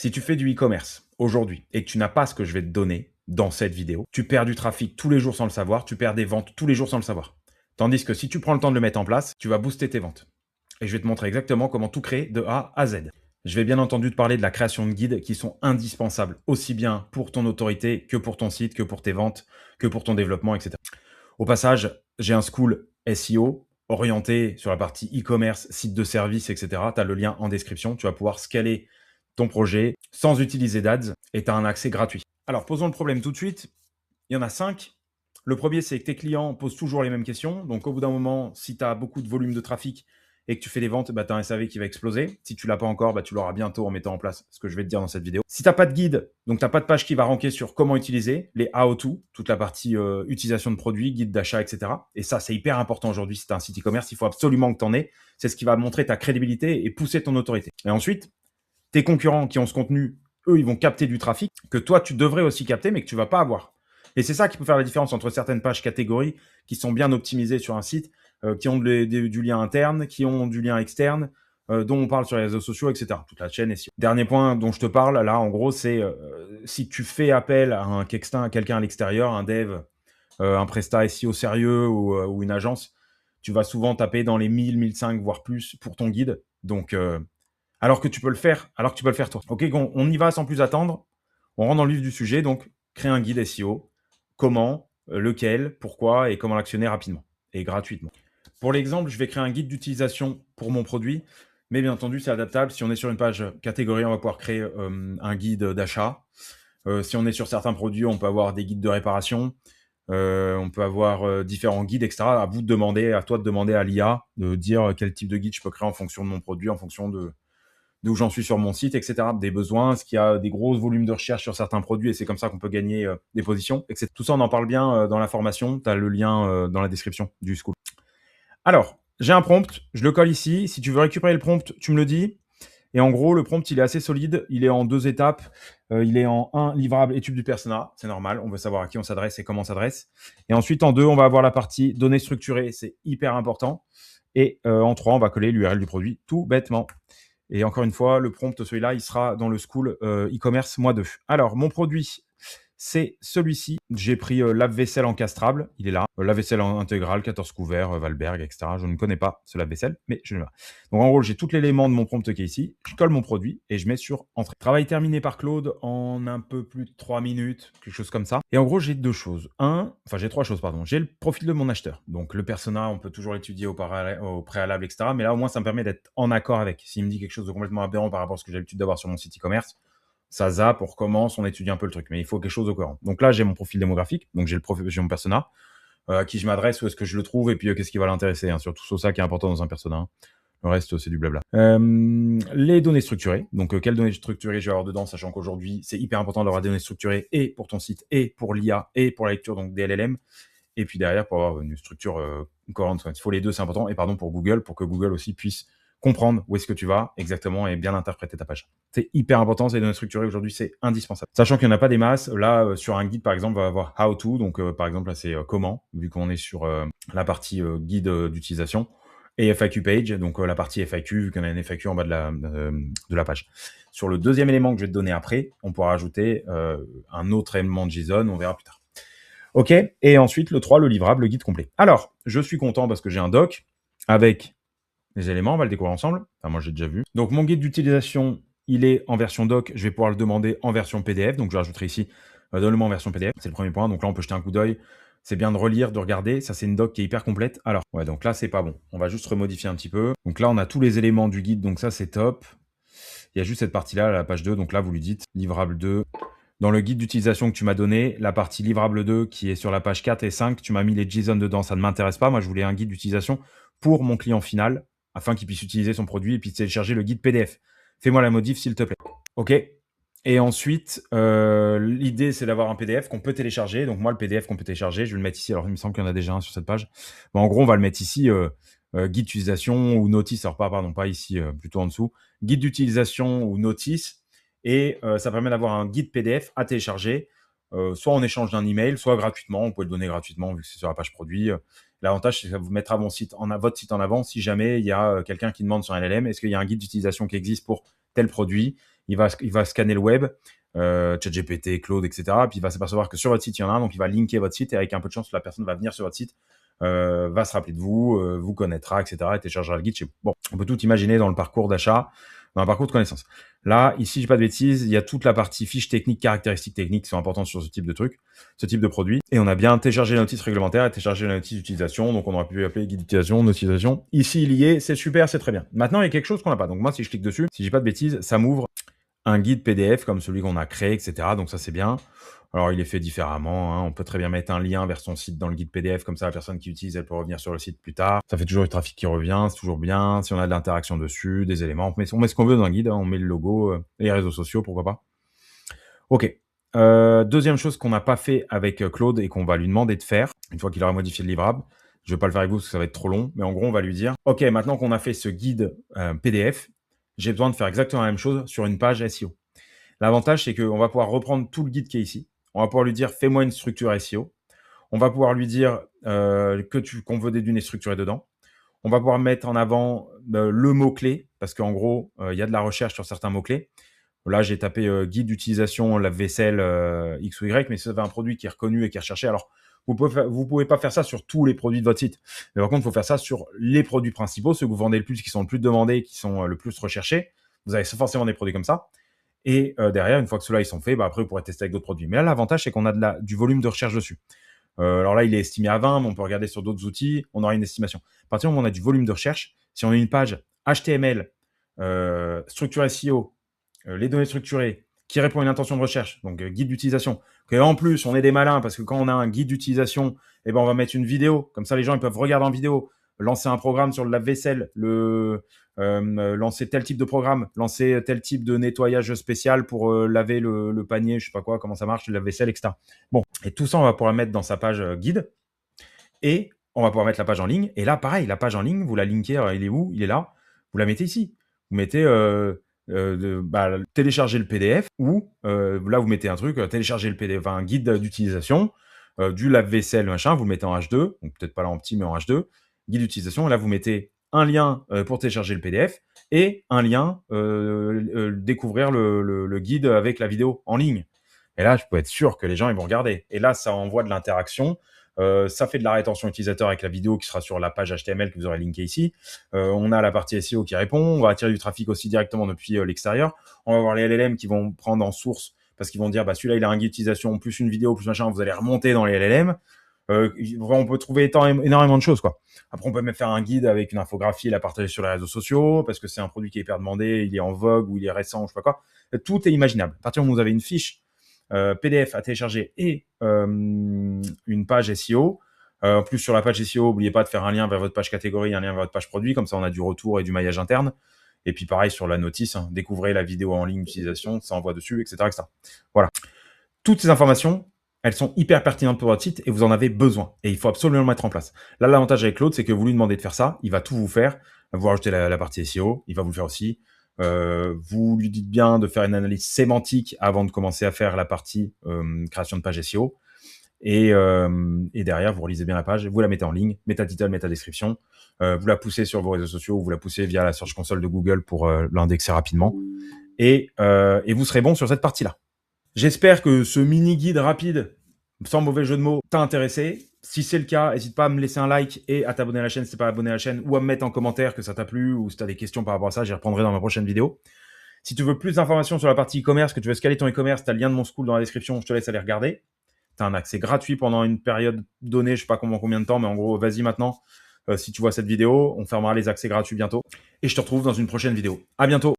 Si tu fais du e-commerce aujourd'hui et que tu n'as pas ce que je vais te donner dans cette vidéo, tu perds du trafic tous les jours sans le savoir, tu perds des ventes tous les jours sans le savoir. Tandis que si tu prends le temps de le mettre en place, tu vas booster tes ventes. Et je vais te montrer exactement comment tout créer de A à Z. Je vais bien entendu te parler de la création de guides qui sont indispensables, aussi bien pour ton autorité que pour ton site, que pour tes ventes, que pour ton développement, etc. Au passage, j'ai un school SEO orienté sur la partie e-commerce, site de service, etc. Tu as le lien en description. Tu vas pouvoir scaler ton projet sans utiliser d'ads et tu as un accès gratuit. Alors, posons le problème tout de suite. Il y en a 5. Le premier, c'est que tes clients posent toujours les mêmes questions. Donc, au bout d'un moment, si tu as beaucoup de volume de trafic et que tu fais des ventes, tu as un SAV qui va exploser. Si tu ne l'as pas encore, tu l'auras bientôt en mettant en place ce que je vais te dire dans cette vidéo. Si tu n'as pas de guide, donc tu n'as pas de page qui va ranker sur comment utiliser, les how-to, toute la partie utilisation de produits, guide d'achat, etc. Et ça, c'est hyper important aujourd'hui si tu as un site e-commerce. Il faut absolument que tu en aies. C'est ce qui va montrer ta crédibilité et pousser ton autorité. Et ensuite, tes concurrents qui ont ce contenu, eux, ils vont capter du trafic que toi, tu devrais aussi capter, mais que tu ne vas pas avoir. Et c'est ça qui peut faire la différence entre certaines pages catégories qui sont bien optimisées sur un site, qui ont du lien interne, qui ont du lien externe, dont on parle sur les réseaux sociaux, etc. Toute la chaîne SEO. Dernier point dont je te parle, là, en gros, c'est si tu fais appel à quelqu'un à l'extérieur, un dev, un prestat SEO sérieux ou une agence, tu vas souvent taper dans les 1000, 1005, voire plus pour ton guide. Donc, alors que tu peux le faire toi. Ok, on y va sans plus attendre. On rentre dans le vif du sujet. Donc, créer un guide SEO. Comment, lequel, pourquoi et comment l'actionner rapidement et gratuitement. Pour l'exemple, je vais créer un guide d'utilisation pour mon produit. Mais bien entendu, c'est adaptable. Si on est sur une page catégorie, on va pouvoir créer un guide d'achat. Si on est sur certains produits, on peut avoir des guides de réparation. On peut avoir différents guides, etc. À toi de demander à l'IA de dire quel type de guide je peux créer en fonction de mon produit, en fonction d'où j'en suis sur mon site, etc. Des besoins, est-ce qu'il y a des gros volumes de recherche sur certains produits et c'est comme ça qu'on peut gagner des positions, etc. Tout ça, on en parle bien dans la formation. Tu as le lien dans la description du school. Alors, j'ai un prompt, je le colle ici. Si tu veux récupérer le prompt, tu me le dis. Et en gros, le prompt, il est assez solide. Il est en 2 étapes. Il est en 1, livrable, étude du persona. C'est normal. On veut savoir à qui on s'adresse et comment on s'adresse. Et ensuite, en 2, on va avoir la partie données structurées. C'est hyper important. Et en 3, on va coller l'URL du produit tout bêtement. Et encore une fois, le prompt, celui-là, il sera dans le school e-commerce x2. Alors, mon produit, c'est celui-ci. J'ai pris lave-vaisselle encastrable. Il est là. Lave-vaisselle intégral, 14 couverts, Valberg, etc. Je ne connais pas ce lave-vaisselle, mais je le vois. Donc, en gros, j'ai tous les éléments de mon prompt qui est ici. Je colle mon produit et je mets sur Entrée. Travail terminé par Claude en un peu plus de 3 minutes, quelque chose comme ça. Et en gros, j'ai 2 choses. J'ai 3 choses, pardon. J'ai le profil de mon acheteur. Donc, le persona, on peut toujours l'étudier au préalable, etc. Mais là, au moins, ça me permet d'être en accord avec. S'il me dit quelque chose de complètement aberrant par rapport à ce que j'ai l'habitude d'avoir sur mon site e-commerce, ça zappe, on recommence, on étudie un peu le truc. Mais il faut quelque chose au courant. Donc là, j'ai mon profil démographique. Donc, j'ai mon persona. À qui je m'adresse, où est-ce que je le trouve, et puis qu'est-ce qui va l'intéresser. Surtout sur ça qui est important dans un persona. Le reste, c'est du blabla. Les données structurées. Donc, quelles données structurées je vais avoir dedans, sachant qu'aujourd'hui, c'est hyper important d'avoir des données structurées et pour ton site, et pour l'IA, et pour la lecture, donc des LLM. Et puis derrière, pour avoir une structure cohérente. Il faut les deux, c'est important. Et pardon, pour Google, pour que Google aussi puisse comprendre où est-ce que tu vas exactement et bien interpréter ta page. C'est hyper important, ces données structurées aujourd'hui, c'est indispensable. Sachant qu'il n'y en a pas des masses, là, sur un guide, par exemple, on va avoir how to, donc par exemple, là, c'est comment, vu qu'on est sur la partie guide d'utilisation, et FAQ page, donc la partie FAQ, vu qu'on a une FAQ en bas de la page. Sur le deuxième élément que je vais te donner après, on pourra ajouter un autre élément de JSON, on verra plus tard. OK, et ensuite, le 3, le livrable, le guide complet. Alors, je suis content parce que j'ai un doc avec les éléments, on va le découvrir ensemble. Enfin, moi, j'ai déjà vu. Donc, mon guide d'utilisation, il est en version doc. Je vais pouvoir le demander en version PDF. Donc, je rajouterai ici, donne-le-moi en version PDF. C'est le premier point. Donc là, on peut jeter un coup d'œil. C'est bien de relire, de regarder. Ça, c'est une doc qui est hyper complète. Alors, ouais, donc là, c'est pas bon. On va juste remodifier un petit peu. Donc là, on a tous les éléments du guide. Donc ça, c'est top. Il y a juste cette partie-là, la page 2. Donc là, vous lui dites livrable 2. Dans le guide d'utilisation que tu m'as donné, la partie livrable 2 qui est sur la page 4 et 5, tu m'as mis les JSON dedans. Ça ne m'intéresse pas. Moi, je voulais un guide d'utilisation pour mon client final afin qu'il puisse utiliser son produit et puis télécharger le guide PDF. Fais-moi la modif, s'il te plaît. OK. Et ensuite, l'idée, c'est d'avoir un PDF qu'on peut télécharger. Donc, moi, le PDF qu'on peut télécharger, je vais le mettre ici. Alors, il me semble qu'il y en a déjà un sur cette page. Bon, en gros, on va le mettre ici, guide d'utilisation ou notice. Alors, pas ici, plutôt en dessous. Guide d'utilisation ou notice. Et ça permet d'avoir un guide PDF à télécharger, soit en échange d'un email, soit gratuitement. On peut le donner gratuitement vu que c'est sur la page produit. L'avantage, c'est que ça vous mettra votre site en avant si jamais il y a quelqu'un qui demande sur LLM, est-ce qu'il y a un guide d'utilisation qui existe pour tel produit? il va scanner le web, ChatGPT, Claude, etc. Puis il va s'apercevoir que sur votre site, il y en a un, donc il va linker votre site et avec un peu de chance, la personne va venir sur votre site, va se rappeler de vous, vous connaîtra, etc. et téléchargera le guide chez vous. Bon, on peut tout imaginer dans le parcours d'achat, dans un parcours de connaissance. Là, ici, je dis pas de bêtises, il y a toute la partie fiches techniques, caractéristiques techniques qui sont importantes sur ce type de truc, ce type de produit. Et on a bien téléchargé la notice réglementaire et téléchargé la notice d'utilisation. Donc, on aurait pu appeler guide d'utilisation, notification. Ici, il y est, c'est super, c'est très bien. Maintenant, il y a quelque chose qu'on n'a pas. Donc, moi, si je clique dessus, si je dis pas de bêtises, ça m'ouvre un guide PDF comme celui qu'on a créé, etc. Donc, ça, c'est bien. Alors, il est fait différemment, hein. On peut très bien mettre un lien vers son site dans le guide PDF, comme ça, la personne qui utilise, elle peut revenir sur le site plus tard. Ça fait toujours du trafic qui revient, c'est toujours bien. Si on a de l'interaction dessus, des éléments, on met ce qu'on veut dans le guide, hein. On met le logo, les réseaux sociaux, pourquoi pas. Ok. Deuxième chose qu'on n'a pas fait avec Claude et qu'on va lui demander de faire, une fois qu'il aura modifié le livrable. Je ne vais pas le faire avec vous parce que ça va être trop long, mais en gros, on va lui dire, ok, maintenant qu'on a fait ce guide PDF, j'ai besoin de faire exactement la même chose sur une page SEO. L'avantage, c'est qu'on va pouvoir reprendre tout le guide qui est ici. On va pouvoir lui dire, fais-moi une structure SEO. On va pouvoir lui dire qu'on veut des données structurées dedans. On va pouvoir mettre en avant le mot-clé, parce qu'en gros, il y a de la recherche sur certains mots-clés. Là, j'ai tapé guide d'utilisation lave-vaisselle X ou Y, mais ça fait un produit qui est reconnu et qui est recherché. Alors, vous pouvez pas faire ça sur tous les produits de votre site. Mais par contre, il faut faire ça sur les produits principaux, ceux que vous vendez le plus, qui sont le plus demandés, qui sont le plus recherchés. Vous avez forcément des produits comme ça. Et derrière, une fois que ceux-là ils sont faits, après, vous pourrez tester avec d'autres produits. Mais là, l'avantage, c'est qu'on a du volume de recherche dessus. Alors là, il est estimé à 20, mais on peut regarder sur d'autres outils, on aura une estimation. À partir du moment où on a du volume de recherche, si on a une page HTML, structure SEO, les données structurées, qui répond à une intention de recherche, donc guide d'utilisation, que en plus, on est des malins, parce que quand on a un guide d'utilisation, on va mettre une vidéo, comme ça les gens ils peuvent regarder en vidéo, lancer un programme sur le lave-vaisselle, lancer tel type de programme, lancer tel type de nettoyage spécial pour laver le panier, je sais pas quoi, comment ça marche, le lave-vaisselle, etc. Bon, et tout ça, on va pouvoir le mettre dans sa page guide, et on va pouvoir mettre la page en ligne, et là, pareil, la page en ligne, vous la linkez, il est où? Il est là, vous la mettez ici. Vous mettez télécharger le PDF, ou là, vous mettez un truc, télécharger le PDF, un guide d'utilisation, du lave-vaisselle, machin, vous le mettez en H2, donc peut-être pas là en petit, mais en H2, guide d'utilisation, et là, vous mettez un lien pour télécharger le PDF, et un lien découvrir le guide avec la vidéo en ligne. Et là, je peux être sûr que les gens ils vont regarder. Et là, ça envoie de l'interaction. Ça fait de la rétention utilisateur avec la vidéo qui sera sur la page HTML que vous aurez linkée ici. On a la partie SEO qui répond. On va attirer du trafic aussi directement depuis l'extérieur. On va avoir les LLM qui vont prendre en source parce qu'ils vont dire celui-là il a un guide d'utilisation plus une vidéo plus machin. Vous allez remonter dans les LLM. On peut trouver énormément de choses, quoi. Après, on peut même faire un guide avec une infographie et la partager sur les réseaux sociaux parce que c'est un produit qui est hyper demandé, il est en vogue ou il est récent, je sais pas quoi. Tout est imaginable. À partir du moment où vous avez une fiche PDF à télécharger et une page SEO. En plus, sur la page SEO, n'oubliez pas de faire un lien vers votre page catégorie, un lien vers votre page produit, comme ça on a du retour et du maillage interne. Et puis pareil sur la notice, découvrez la vidéo en ligne d'utilisation, ça envoie dessus, etc., etc. Voilà. Toutes ces informations, elles sont hyper pertinentes pour votre site et vous en avez besoin. Et il faut absolument le mettre en place. Là, l'avantage avec Claude, c'est que vous lui demandez de faire ça, il va tout vous faire. Vous rajoutez la partie SEO, il va vous le faire aussi. Vous lui dites bien de faire une analyse sémantique avant de commencer à faire la partie création de page SEO. Et derrière, vous relisez bien la page, vous la mettez en ligne, méta-title, méta-description. Vous la poussez sur vos réseaux sociaux, vous la poussez via la Search Console de Google pour l'indexer rapidement. Et vous serez bon sur cette partie-là. J'espère que ce mini-guide rapide, sans mauvais jeu de mots, t'a intéressé. Si c'est le cas, n'hésite pas à me laisser un like et à t'abonner à la chaîne si t'es pas abonné à la chaîne, ou à me mettre en commentaire que ça t'a plu, ou si tu as des questions par rapport à ça, j'y reprendrai dans ma prochaine vidéo. Si tu veux plus d'informations sur la partie e-commerce, que tu veux scaler ton e-commerce, tu as le lien de mon school dans la description, je te laisse aller regarder. Tu as un accès gratuit pendant une période donnée, je sais pas combien de temps, mais en gros, vas-y maintenant. Si tu vois cette vidéo, on fermera les accès gratuits bientôt. Et je te retrouve dans une prochaine vidéo. À bientôt.